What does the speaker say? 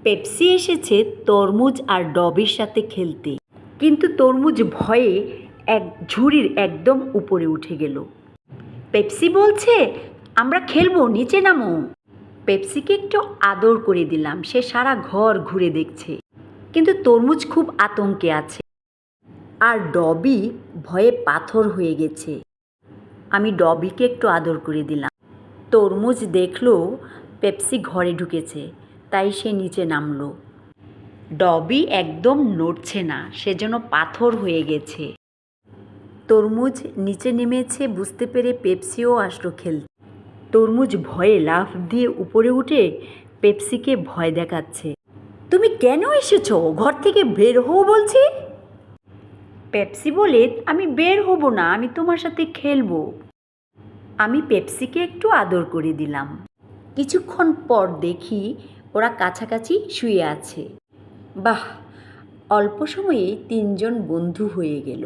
Pepsi এসেছে তরমুজ আর ডবির সাথে খেলতে, কিন্তু তরমুজ ভয়ে এক ঝুড়ির একদম উপরে উঠে গেল। পেপসি বলছে, আমরা খেলবো, নিচে নামো। পেপসিকে একটু আদর করে দিলাম, সে সারা ঘর ঘুরে দেখছে, কিন্তু তরমুজ খুব আতঙ্কে আছে আর ডবি ভয়ে পাথর হয়ে গেছে। আমি ডবিকে একটু আদর করে দিলাম। তরমুজ দেখলো পেপসি ঘরে ঢুকেছে, তাই সে নিচে নামলো। ডবি একদম নড়ছে না, সেজন্য পাথর হয়ে গেছে। তরমুজ নিচে নেমেছে বুঝতে পেরে পেপসিও আসলো খেলতে। তরমুজ ভয়ে লাফ দিয়ে উপরে উঠে পেপসিকে ভয় দেখাচ্ছে। তুমি কেন এসেছো? ঘর থেকে বের হও বলছি। পেপসি বলে, আমি বের হব না, আমি তোমার সাথে খেলবো। আমি পেপসিকে একটু আদর করে দিলাম। কিছুক্ষণ পর দেখি ওরা কাছাকাছি শুয়ে আছে। বাহ, অল্প সময়ে তিনজন বন্ধু হয়ে গেল।